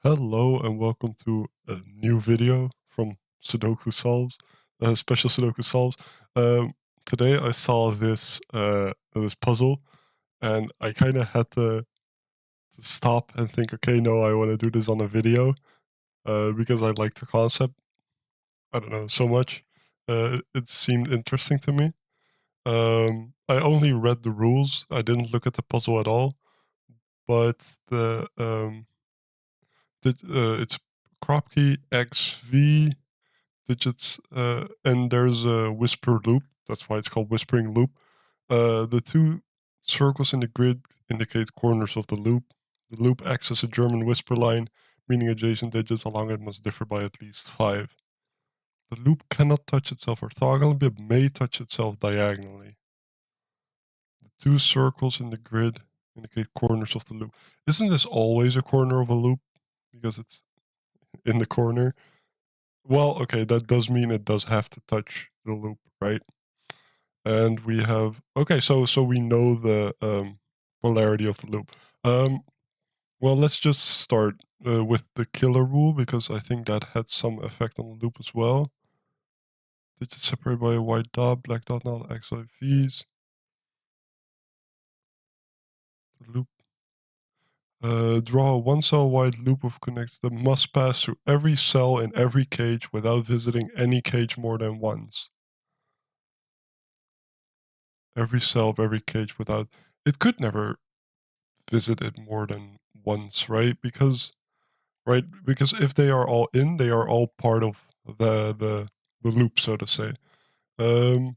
Hello and welcome to a new video from Sudoku Solves, Special Sudoku Solves. Today I saw this puzzle, and I kind of had to stop and think, okay, no, I want to do this on a video because I like the concept. I don't know so much. It seemed interesting to me. I only read the rules. I didn't look at the puzzle at all, but it's crop key XV digits, and there's a whisper loop. That's why it's called whispering loop. The two circles in the grid indicate corners of the loop. The loop acts as a German whisper line, meaning adjacent digits along it must differ by at least 5. The loop cannot touch itself orthogonally, but may touch itself diagonally. The two circles in the grid indicate corners of the loop. Isn't this always a corner of a loop? Because it's in the corner. Well, okay, that does mean it does have to touch the loop, right? And we have so we know the polarity of the loop. Well, let's just start with the killer rule because I think that had some effect on the loop as well. Digits separated by a white dot, black dot, not XIVs. The loop. Draw a one cell wide loop of connects that must pass through every cell in every cage without visiting any cage more than once. Every cell of every cage without. It could never visit it more than once, right? Because if they are all in, they are all part of the loop, so to say. Um,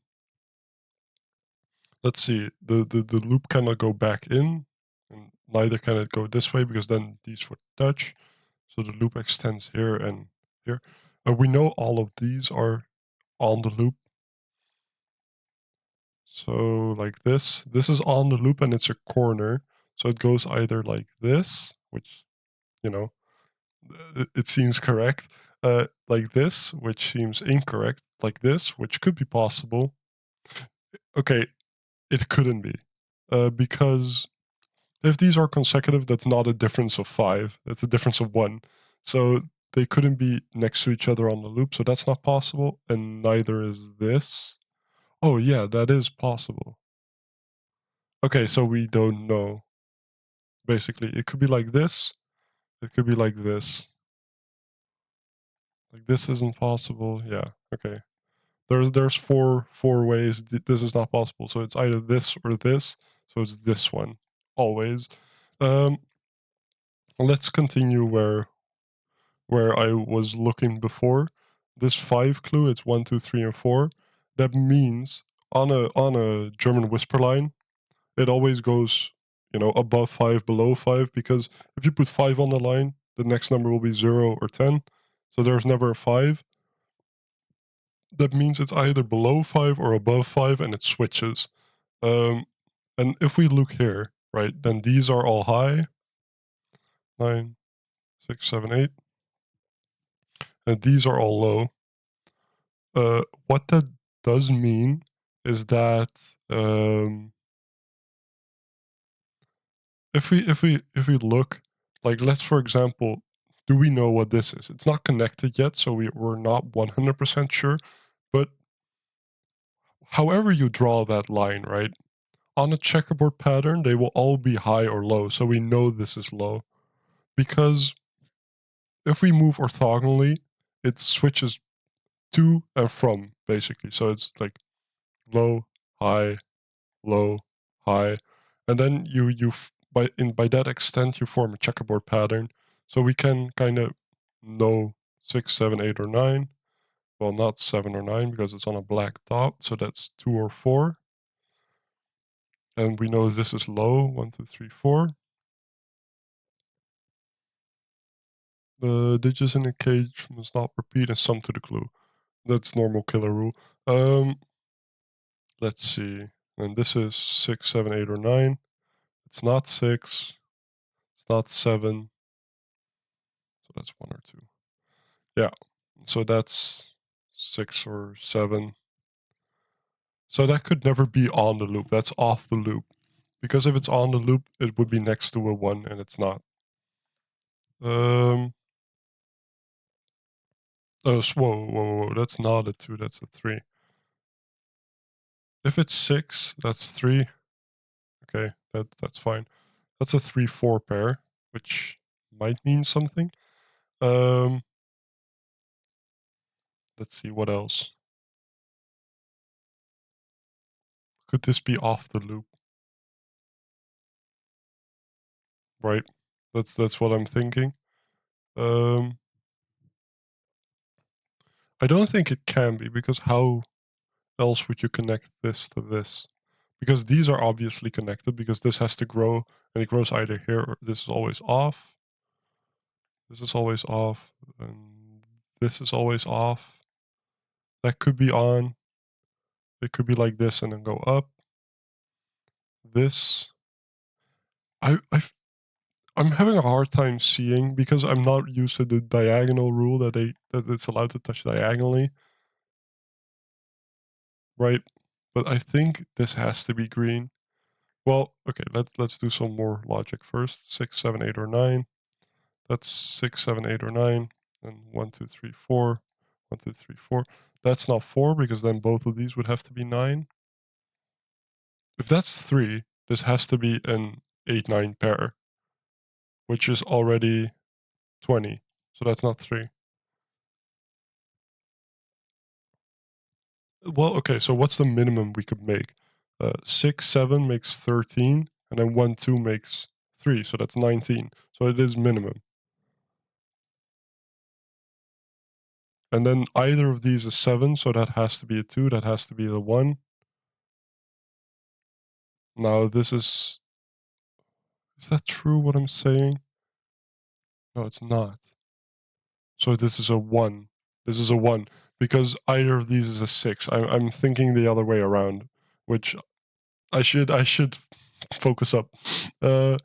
let's see. The loop cannot go back in, and neither can it go this way because then these would touch. So the loop extends here and here. We know all of these are on the loop. So like this is on the loop and it's a corner. So it goes either like this, which you know it seems correct, like this, which seems incorrect, like this, which could be possible. Okay, it couldn't be, because if these are consecutive, that's not a difference of 5, that's a difference of 1. So they couldn't be next to each other on the loop, so that's not possible, and neither is this. Oh yeah, that is possible. Okay, so we don't know, basically. It could be like this, it could be like this. Like this isn't possible, yeah, okay. There's four ways this is not possible. So it's either this or this. So it's this one always. Um, let's continue where I was looking before. This 5 clue, it's 1, 2, 3, and 4. That means on a German whisper line, it always goes above 5, below 5, because if you put 5 on the line, the next number will be 0 or 10. So there's never a 5. That means it's either below 5 or above 5, and it switches. Um, and if we look here, right, then these are all high, 9, 6, 7, 8, and these are all low. What that does mean is that if we look, like, let's, for example, do we know what this is? It's not connected yet, so we're not 100% sure. But however you draw that line, right, on a checkerboard pattern, they will all be high or low, so we know this is low. Because if we move orthogonally, it switches to and from, basically. So it's like low, high, low, high. And then by that extent you form a checkerboard pattern. So we can kind of know 6, 7, 8, or 9. Well, not 7 or 9 because it's on a black dot, so that's 2 or 4. And we know this is low, 1, 2, 3, 4. The digits in the cage must not repeat and sum to the clue. That's normal killer rule. Um, let's see. And this is 6, 7, 8, or 9. It's not 6. It's not 7. So that's 1 or 2. Yeah. So that's 6 or 7. So that could never be on the loop. That's off the loop. Because if it's on the loop, it would be next to a 1, and it's not. Um. Oh, whoa. That's not a 2, that's a 3. If it's 6, that's 3. Okay, that's fine. That's a 3-4 pair, which might mean something. Um, let's see, what else? Could this be off the loop? Right? That's what I'm thinking. Um, I don't think it can be, because how else would you connect this to this? Because these are obviously connected, because this has to grow, and it grows either here or this is always off. This is always off, and this is always off. That could be on. It could be like this and then go up. This. I, I I'm having a hard time seeing, because I'm not used to the diagonal rule that it's allowed to touch diagonally, right? But I think this has to be green. Well, okay, let's do some more logic first. 6, 7, 8, or 9. That's 6, 7, 8, or 9. And 1, 2, 3, 4. 1, 2, 3, 4. That's not 4, because then both of these would have to be 9. If that's 3, this has to be an 8, 9 pair, which is already 20. So that's not 3. Well, okay, so what's the minimum we could make? 6, 7 makes 13, and then 1, 2 makes 3, so that's 19. So it is minimum. And then either of these is 7, so that has to be a 2, that has to be the 1. Now this is that true what I'm saying? No, it's not. So this is a 1. This is a 1, because either of these is a 6. I'm thinking the other way around, which I should focus up. So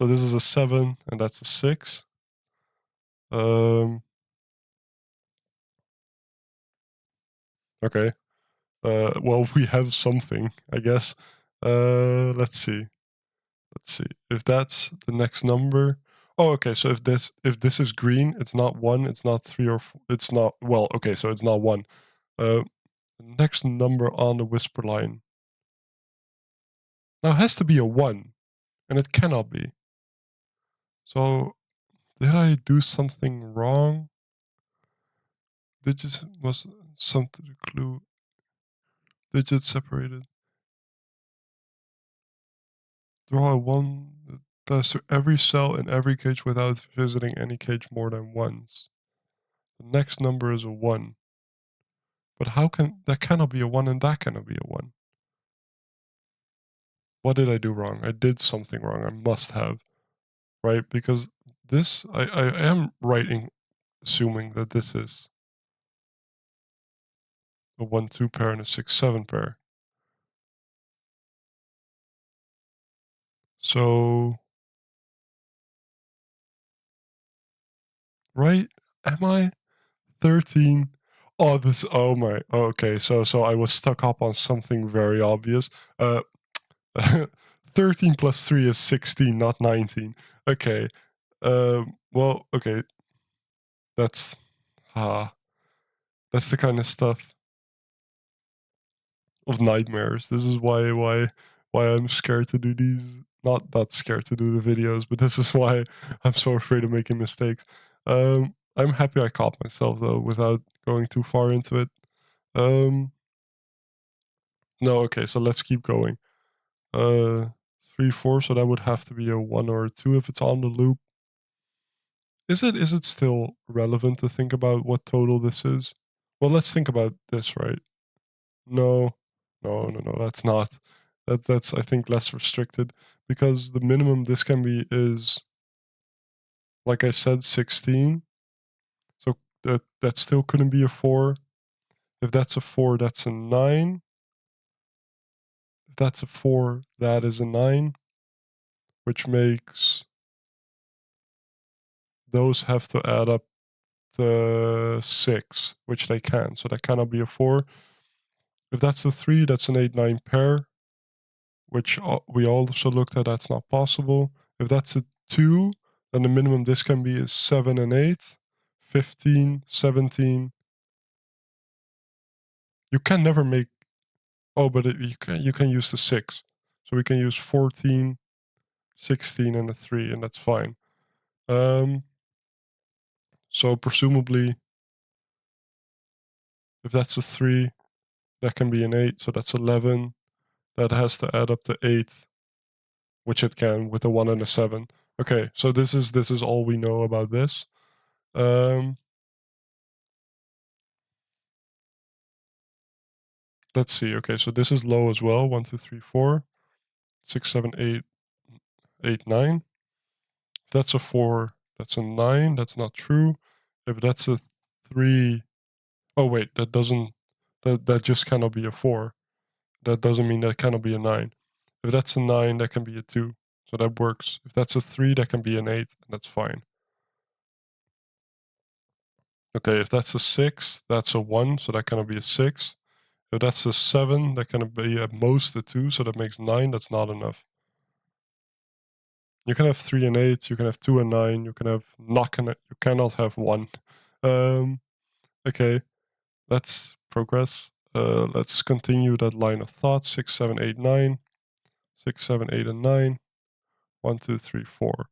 this is a 7, and that's a 6. Um, okay. Well, we have something, I guess. Let's see. Let's see. If that's the next number. Oh, okay. So if this is green, it's not 1, it's not 3 or it's not, well, okay, so it's not 1. The next number on the whisper line. Now it has to be a 1, and it cannot be. So did I do something wrong? Digits was something to clue. Digits separated. Draw a 1 that does to every cell in every cage without visiting any cage more than once. The next number is a 1. But how can that cannot be a 1 and that cannot be a 1? What did I do wrong? I did something wrong. I must have, right? Because this I am writing assuming that this is a 1 2 pair and a 6 7 pair. So right? Am I 13? Oh, this. Oh my. Okay, so I was stuck up on something very obvious. 13 plus 3 is 16, not 19. Okay. Well, okay. That's ah, that's the kind of stuff of nightmares. This is why I'm scared to do these. Not scared to do the videos, but this is why I'm so afraid of making mistakes. I'm happy I caught myself though, without going too far into it. Um, no, okay, so let's keep going. Uh, 3, 4, so that would have to be a 1 or a 2 if it's on the loop. Is it still relevant to think about what total this is? Well, let's think about this, right? No, no, that's not. That's I think less restricted, because the minimum this can be is, like I said, 16. So that still couldn't be a 4. If that's a 4, that's a 9. If that's a 4, that is a 9, which makes those have to add up to 6, which they can. So that cannot be a 4. If that's a 3, that's an 8 9 pair, which we also looked at, that's not possible. If that's a 2, And the minimum this can be is 7 and 8, 15, 17. You can never make, oh, but you can use the 6. So we can use 14, 16, and a 3, and that's fine. So presumably, if that's a 3, that can be an 8, so that's 11. That has to add up to 8, which it can with a 1 and a 7. Okay, so this is all we know about this. Let's see. Okay, so this is low as well. 1, 2, 3, 4, 6, 7, 8, 8, 9. If that's a 4, that's a 9. That's not true. If that's a 3, oh wait, that doesn't, that just cannot be a 4. That doesn't mean that cannot be a 9. If that's a 9, that can be a 2. So that works. If that's a 3, that can be an 8, and that's fine. Okay, if that's a 6, that's a 1, so that cannot be a 6. If that's a 7, that can be at most a 2, so that makes 9. That's not enough. You can have 3 and 8, you can have 2 and 9, you can have you cannot have 1. Okay, let's progress. Let's continue that line of thought. 6, 7, 8, 9. 6, 7, 8, and 9. 1, 2, 3, 4.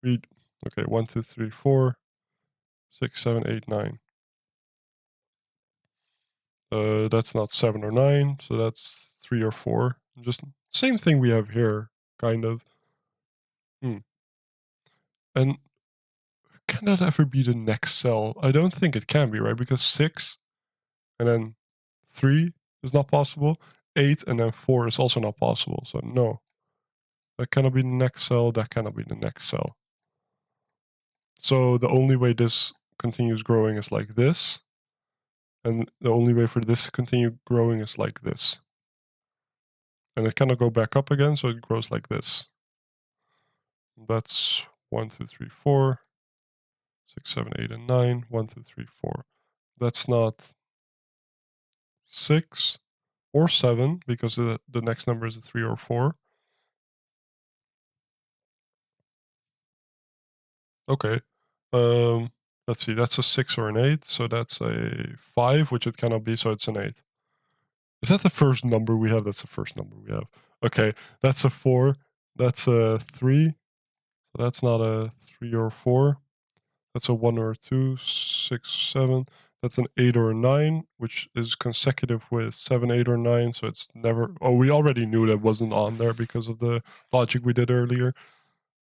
Read. Okay, 1, 2, 3, 4. 6, 7, 8, 9. That's not 7 or 9, so that's 3 or 4. Just same thing we have here, kind of. And can that ever be the next cell? I don't think it can be, right? Because 6 and then 3 is not possible. 8 and then 4 is also not possible. So no, that cannot be the next cell. That cannot be the next cell. So the only way this continues growing is like this. And the only way for this to continue growing is like this. And it cannot go back up again, so it grows like this. That's 1, 2, 3, 4, 6, 7, 8, and 9. 1, 2, 3, 4. That's not 6 or 7, because the next number is a 3 or 4. Okay. Let's see, that's a 6 or an 8, so that's a 5, which it cannot be, so it's an 8. Is that the first number we have? That's the first number we have. Okay, that's a 4. That's a 3. So that's not a 3 or 4. That's a 1 or a 2, 6, 7. That's an 8 or a 9, which is consecutive with 7, 8, or 9. So it's never. Oh, we already knew that wasn't on there because of the logic we did earlier.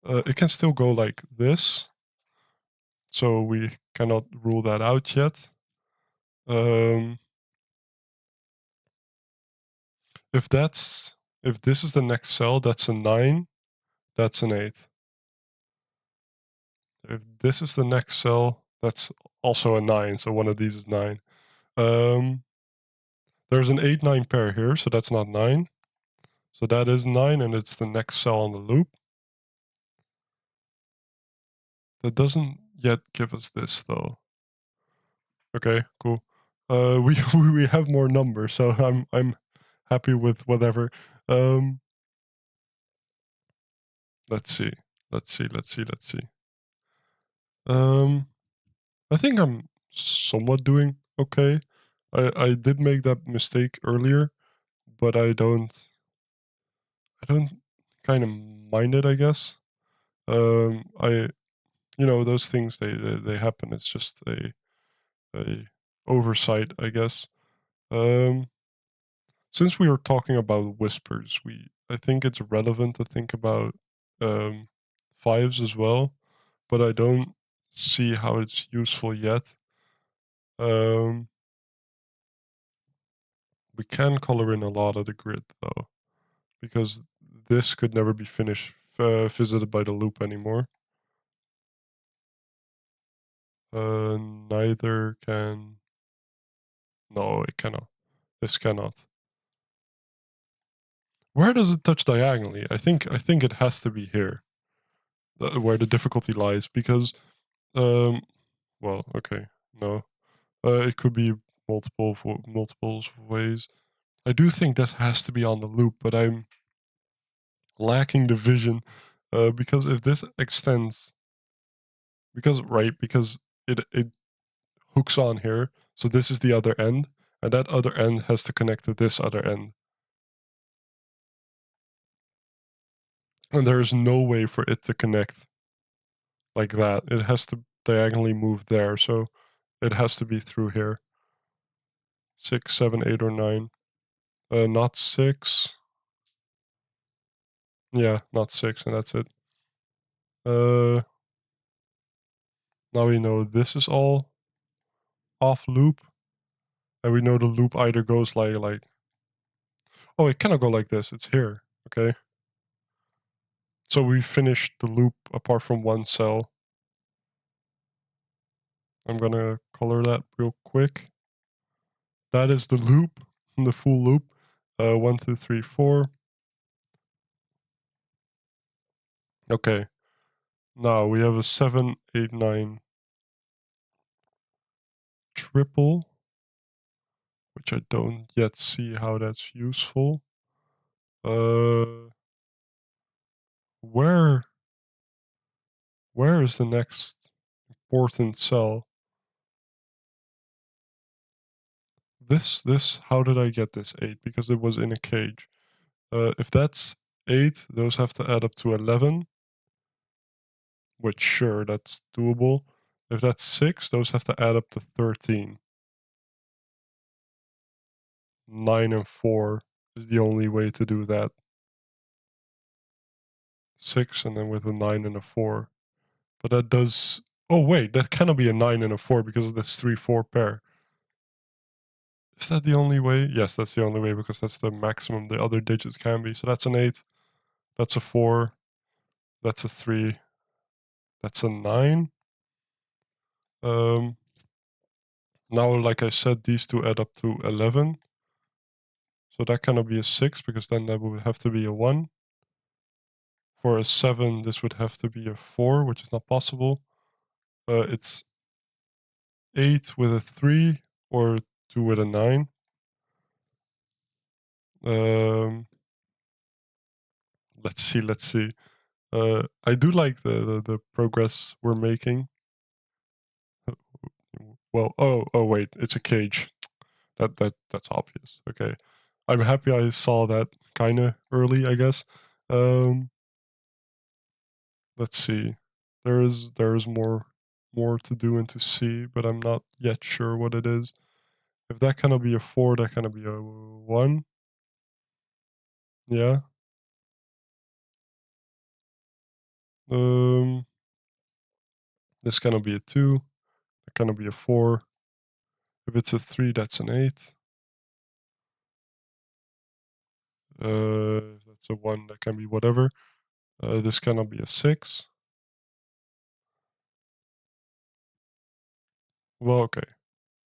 It can still go like this. So we cannot rule that out yet. If this is the next cell, that's a 9, that's an 8. If this is the next cell, that's also a 9, so one of these is 9. There's an 8-9 pair here, so that's not 9. So that is 9, and it's the next cell on the loop. That doesn't yet give us this, though. Okay, cool. We we have more numbers, so I'm happy with whatever. Um, let's see, let's see. I think I'm somewhat doing okay. I did make that mistake earlier, but I don't kind of mind it, I guess. I those things they happen. It's just a oversight, I guess. Um, since we were talking about whispers, I think it's relevant to think about um, fives as well, but I don't see how it's useful yet. Um, we can color in a lot of the grid though, because this could never be finished visited by the loop anymore. Neither can. No, it cannot. This cannot. Where does it touch diagonally? I think it has to be here, where the difficulty lies, because um, well, okay, no, it could be multiple ways. I do think this has to be on the loop, but I'm lacking the vision, because if this extends because it hooks on here. So this is the other end, and that other end has to connect to this other end. And there's no way for it to connect like that. It has to diagonally move there, so it has to be through here. 6, 7, 8, or 9. Not 6. Yeah, not 6, and that's it. Now we know this is all off loop, and we know the loop either goes like oh, it cannot go like this. It's here. Okay. So we finished the loop apart from one cell. I'm gonna color that real quick. That is the loop, the full loop. 1, 2, 3, 4. Okay. Now we have a 7, 8, 9 triple, which I don't yet see how that's useful. Where is the next important cell? This, how did I get this 8? Because it was in a cage. If that's 8, those have to add up to 11, which sure, that's doable. If that's 6, those have to add up to 13. 9 and 4 is the only way to do that. 6 and then with a 9 and a 4. But that does... Oh wait, that cannot be a 9 and a 4 because of this 3-4 pair. Is that the only way? Yes, that's the only way because that's the maximum the other digits can be. So that's an 8. That's a 4. That's a 3. That's a 9. Now, like I said, these two add up to 11. So that cannot be a 6 because then that would have to be a 1. For a 7, this would have to be a 4, which is not possible. It's 8 with a 3 or 2 with a 9. Let's see. I do like the progress we're making. Well, oh wait, it's a cage. That's obvious. Okay, I'm happy I saw that kind of early, I guess. Um, let's see. There is more to do and to see, but I'm not yet sure what it is. If that cannot be a 4, that cannot be a 1. Yeah. Um, this cannot be a 2. That cannot be a 4. If it's a 3, that's an 8. If that's a 1, that can be whatever. This cannot be a 6. Well, okay.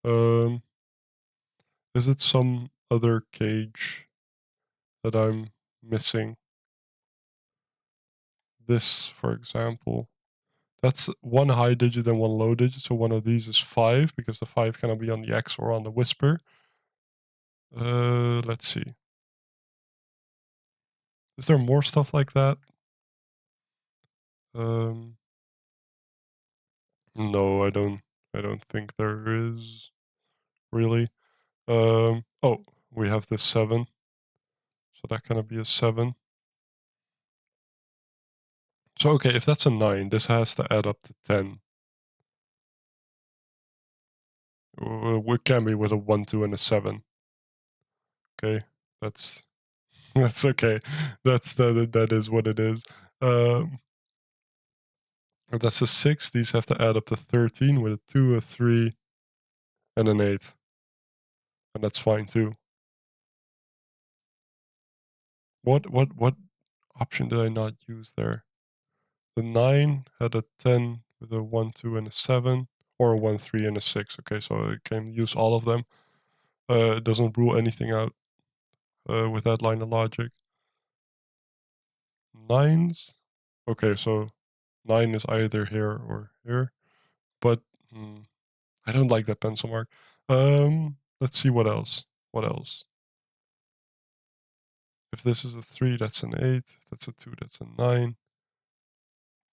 Um, is it some other cage that I'm missing? This, for example. That's one high digit and one low digit, so one of these is 5, because the 5 cannot be on the X or on the whisper. Let's see. Is there more stuff like that? No, I don't think there is, really. Oh, we have this 7, so that cannot be a 7. So, okay, if that's a 9, this has to add up to 10. It can be with a 1, 2, and a 7. Okay, that's that's okay. That is what it is. If that's a 6, these have to add up to 13 with a 2, a 3, and an 8. And that's fine too. What option did I not use there? The 9 had a 10 with a 1, 2, and a 7, or a 1, 3, and a 6. Okay, so I can use all of them. It doesn't rule anything out with that line of logic. 9s. Okay, so 9 is either here or here. But I don't like that pencil mark. Let's see what else. What else? If this is a 3, that's an 8. If that's a 2, that's a 9.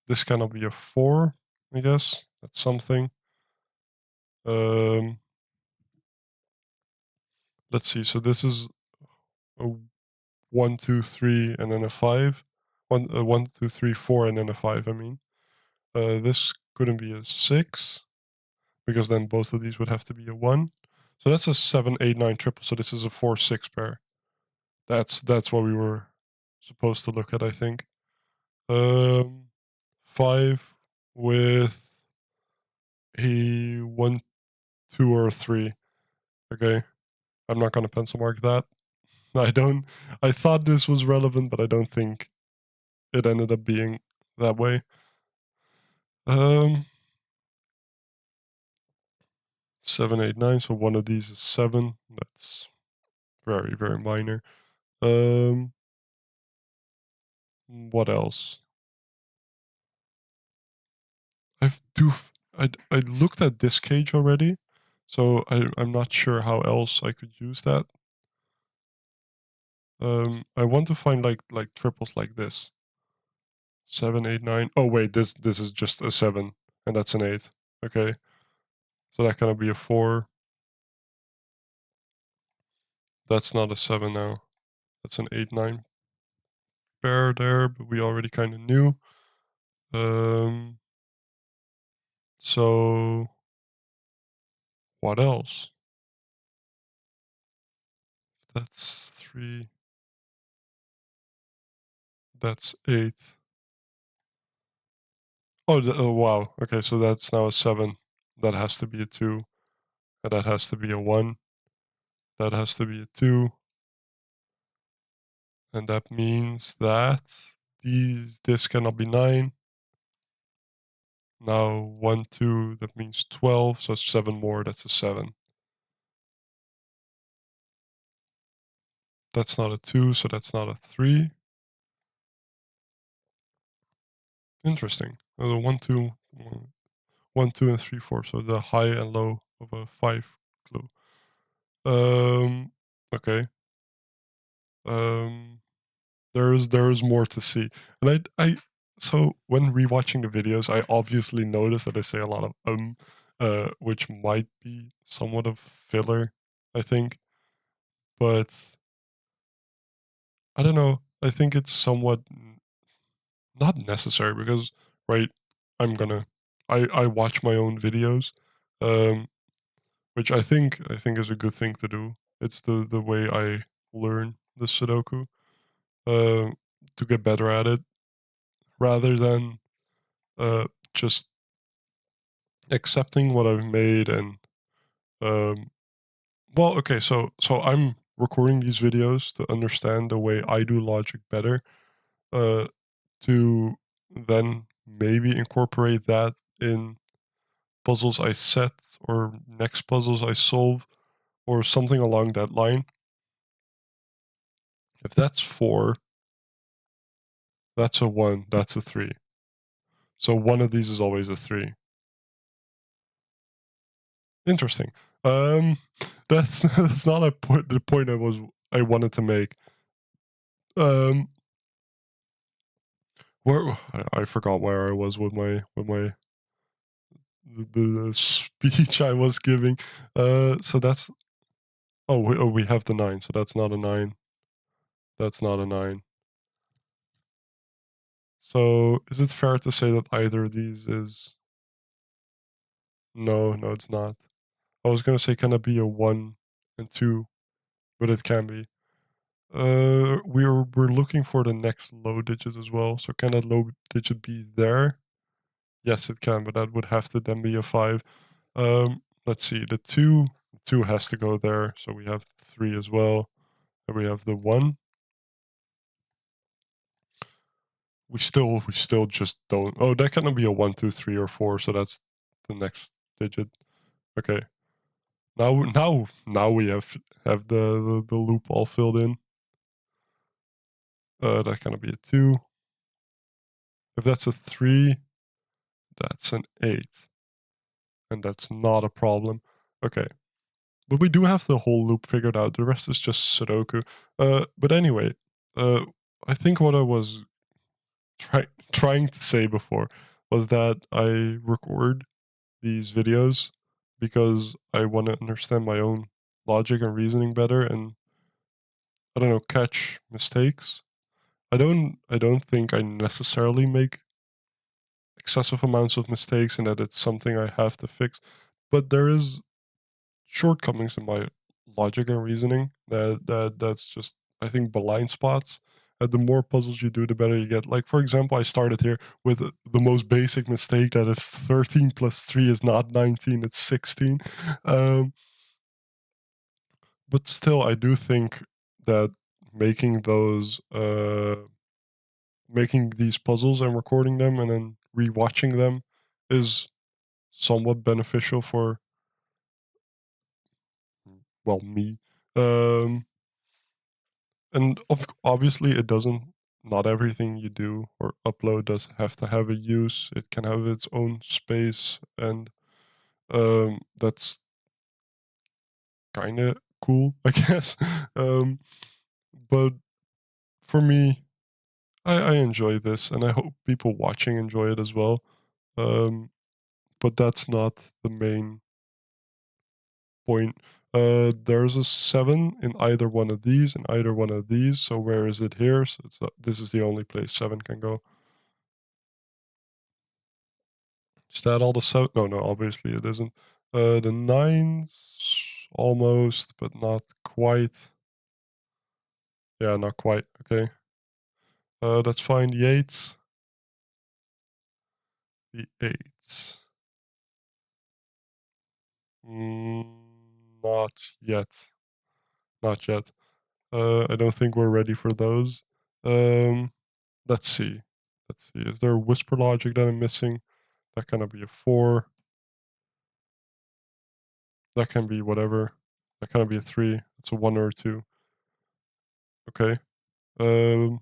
This cannot be a 4. I guess. That's something. Um, let's see. So this is a 1, 2, 3, and then a 5. 1, 2, 3, 4, and then a 5, I mean. This couldn't be a 6, because then both of these would have to be a 1. So that's a 7, 8, 9 triple. So this is a 4, 6 pair. That's what we were supposed to look at, I think. 5 with a 1, 2, or a 3. Okay. I'm not gonna pencil mark that. I don't. I thought this was relevant, but I don't think it ended up being that way. Um, 7, 8, 9. So one of these is 7. That's very, very minor. What else? I looked at this cage already, so I'm not sure how else I could use that. I want to find like triples like this. 7, 8, 9. Oh wait, this is just a 7, and that's an 8. Okay, so that gonna be a 4. That's not a 7 now. That's an 8, 9 pair there, but we already kind of knew. So what else? That's 3. That's 8. Oh, wow. Okay, so that's now a 7. That has to be a 2. And that has to be a 1. That has to be a 2. And that means that this cannot be 9. Now 1, 2, that means 12. So 7 more, that's a 7. That's not a 2, so that's not a 3. Interesting. 1, 2, 1, 2, and 3, 4. So the high and low of a 5 clue. Okay. Um, there is more to see, and so when rewatching the videos, I obviously noticed that I say a lot of which might be somewhat of filler, I think, but I don't know. I think it's somewhat not necessary because, right, I'm gonna I watch my own videos, um, which I think is a good thing to do. It's the way I learn the Sudoku, uh, to get better at it, rather than uh, just accepting what I've made and um, well, okay, so I'm recording these videos to understand the way I do logic better, uh, to then maybe incorporate that in puzzles I set or next puzzles I solve or something along that line. If that's 4, that's a 1, that's a 3. So one of these is always a 3. Interesting. Um, that's not the point I wanted to make. Um, where I forgot where I was with my the speech I was giving. So that's we have the 9, so that's not a 9. That's not a 9. So is it fair to say that either of these is no, no, it's not. I was gonna say can it be a 1 and 2, but it can be. We're looking for the next low digit as well. So can that low digit be there? Yes, it can, but that would have to then be a 5. Let's see. The two has to go there. So we have 3 as well. And we have the 1. We still just don't. Oh, that cannot be a 1, 2, 3, or 4. So that's the next digit. Okay. Now we have the loop all filled in. That cannot be a 2. If that's a 3, that's an 8. And that's not a problem. Okay. But we do have the whole loop figured out. The rest is just Sudoku. But anyway, uh, I think what I was trying to say before was that I record these videos because I want to understand my own logic and reasoning better, and I don't know, catch mistakes. I don't think I necessarily make excessive amounts of mistakes and that it's something I have to fix. But there is shortcomings in my logic and reasoning that's just, I think, blind spots. And the more puzzles you do, the better you get. Like, for example, I started here with the most basic mistake, that is 13 plus 3 is not 19, it's 16. Um, but still, I do think that making those making these puzzles and recording them and then rewatching them is somewhat beneficial for, well, me. Um, and obviously, it doesn't. Not everything you do or upload does have to have a use. It can have its own space, and that's kind of cool, I guess. Um, but for me, I enjoy this, and I hope people watching enjoy it as well. Um, but that's not the main point. There's a 7 in either one of these, and either one of these. So where is it here? So this is the only place 7 can go. Is that all the 7? No, no, obviously it isn't. The 9's almost, but not quite. Yeah, not quite. Okay. Let's find the 8's. The 8's. Not yet. Not yet. I don't think we're ready for those. Um, let's see. Let's see. Is there a whisper logic that I'm missing? That cannot be a 4. That can be whatever. That cannot be a 3. It's a 1 or a 2. Okay. Um,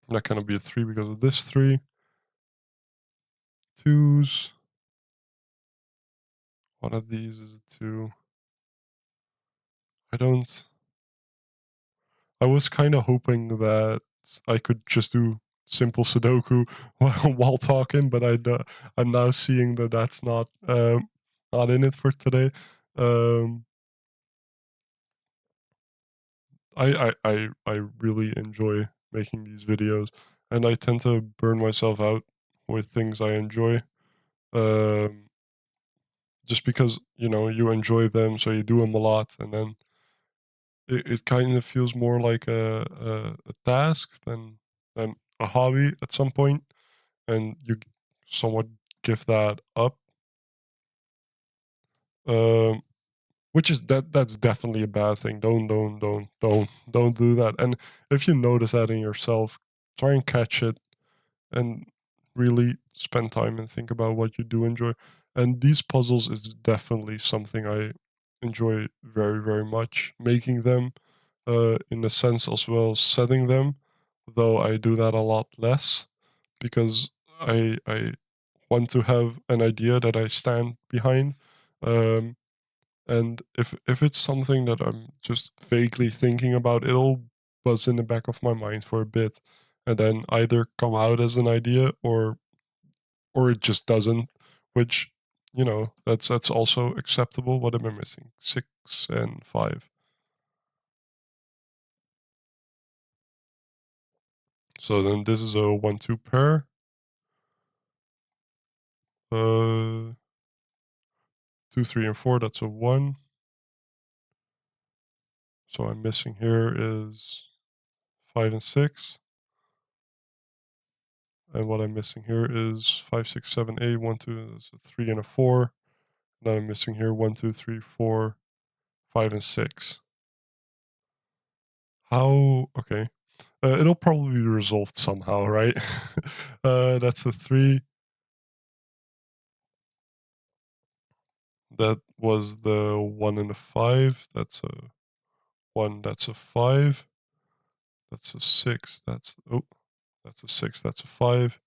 that cannot be a 3 because of this 3. 2's. One of these is a 2. I don't. I was kind of hoping that I could just do simple Sudoku while talking, but I'm now seeing that that's not in it for today. Um, I really enjoy making these videos, and I tend to burn myself out with things I enjoy. Um, just because you enjoy them, so you do them a lot, and then it kind of feels more like a task than a hobby at some point, and you somewhat give that up. Um, which is that's definitely a bad thing. Don't do that. And if you notice that in yourself, try and catch it and really spend time and think about what you do enjoy. And these puzzles is definitely something I enjoy very, very much. Making them, in a sense as well, setting them, though I do that a lot less because I want to have an idea that I stand behind. Um, and if it's something that I'm just vaguely thinking about, it'll buzz in the back of my mind for a bit, and then either come out as an idea or it just doesn't. Which that's also acceptable. What am I missing? 6 and 5. So then this is a 1-2 pair. 2, 3, and 4. That's a 1. So I'm missing here is 5 and 6. And what I'm missing here is 5, 6, 7, 8. 1, 2. That's a 3 and a 4. Then I'm missing here 1, 2, 3, 4, 5, and 6. How? Okay. It'll probably be resolved somehow, right? That's a 3. That was the 1 and a 5. That's a 1. That's a 5. That's a 6. That's a 6. That's a 5.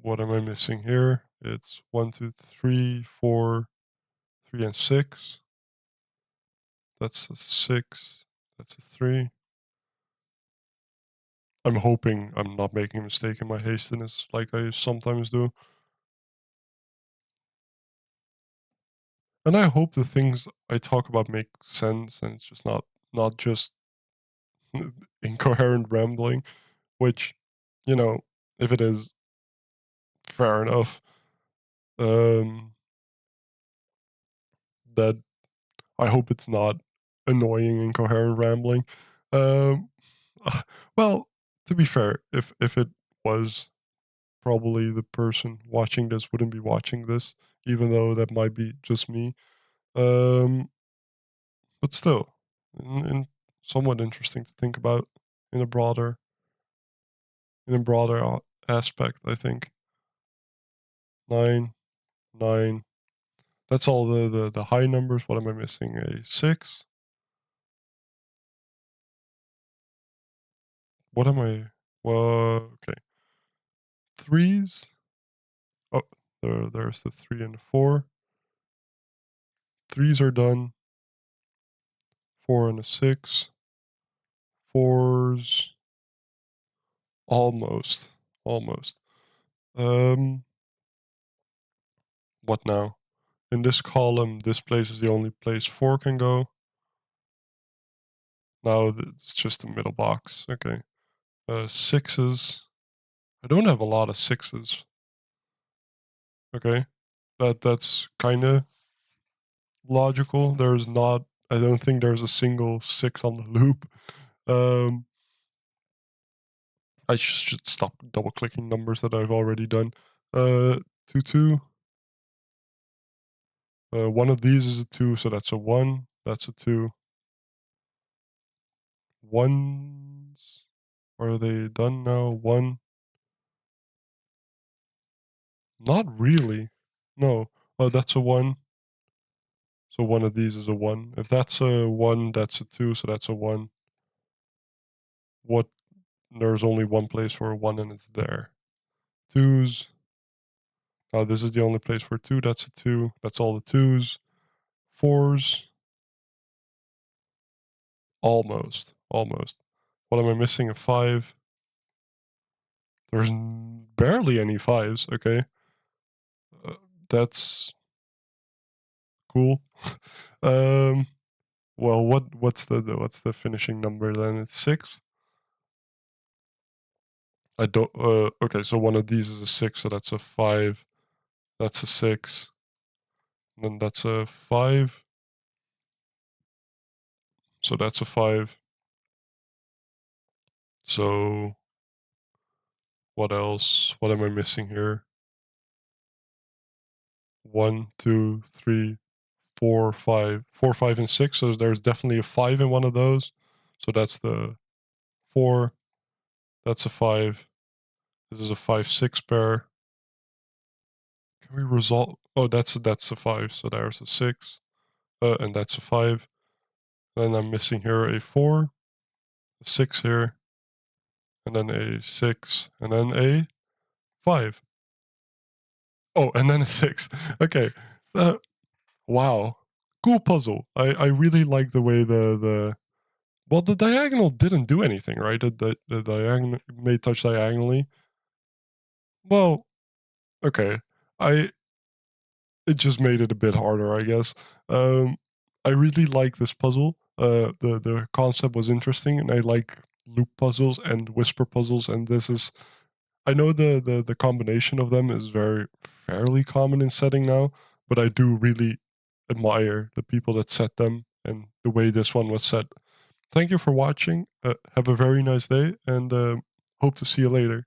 What am I missing here? It's 1, 2, 3, 4, 3, and 6. That's a 6. That's a 3. I'm hoping I'm not making a mistake in my hastiness like I sometimes do. And I hope the things I talk about make sense and it's just not just incoherent rambling, which, you know, if it is, fair enough. Um, that I hope it's not annoying, incoherent rambling. Um, well, to be fair, if it was, probably the person watching this wouldn't be watching this, even though that might be just me. Um, but still, in somewhat interesting to think about in a broader aspect. I think 9, 9. That's all the high numbers. What am I missing? A 6. What am I? Well, okay. Threes. Oh, there's the 3 and the 4. Threes are done. 4 and a 6. Fours. Almost. Almost. Um, what now? In this column, this place is the only place 4 can go. Now it's just the middle box. Okay. Sixes. I don't have a lot of sixes. Okay. That's kind of logical. There's not. I don't think there's a single 6 on the loop. Um, I should stop double clicking numbers that I've already done. 2 2. One of these is a 2, so that's a 1. That's a 2. Ones. Are they done now? 1. Not really. No. Oh, that's a 1. So one of these is a 1. If that's a 1, that's a 2, so that's a 1. What? There's only one place for a 1 and it's there. Twos. Now this is the only place for 2, that's a 2. That's all the twos. Fours. Almost. Almost. What am I missing? A 5. There's barely any 5s, okay? Uh, that's cool. um, well, what's the finishing number then? It's 6. I don't. Okay, so one of these is a 6, so that's a 5. That's a 6. And then that's a 5. So that's a 5. So what else? What am I missing here? 1, 2, 3, 4, 5. 4, 5, and 6. So there's definitely a 5 in one of those. So that's the 4. That's a 5. This is a 5, 6 pair. Can we resolve? Oh, that's a 5. So there's a 6. And that's a 5. Then I'm missing here a 4, a 6 here, and then a 6, and then a 5. Oh, and then a 6. Okay. Uh, wow. Cool puzzle. I really like the way the well, the diagonal didn't do anything, right? The diagonal may touch diagonally. Well, okay. I It just made it a bit harder, I guess. Um, I really like this puzzle. The concept was interesting, and I like loop puzzles and whisper puzzles. And this is, I know the combination of them is very fairly common in setting now, but I do really admire the people that set them and the way this one was set. Thank you for watching. Have a very nice day, and hope to see you later.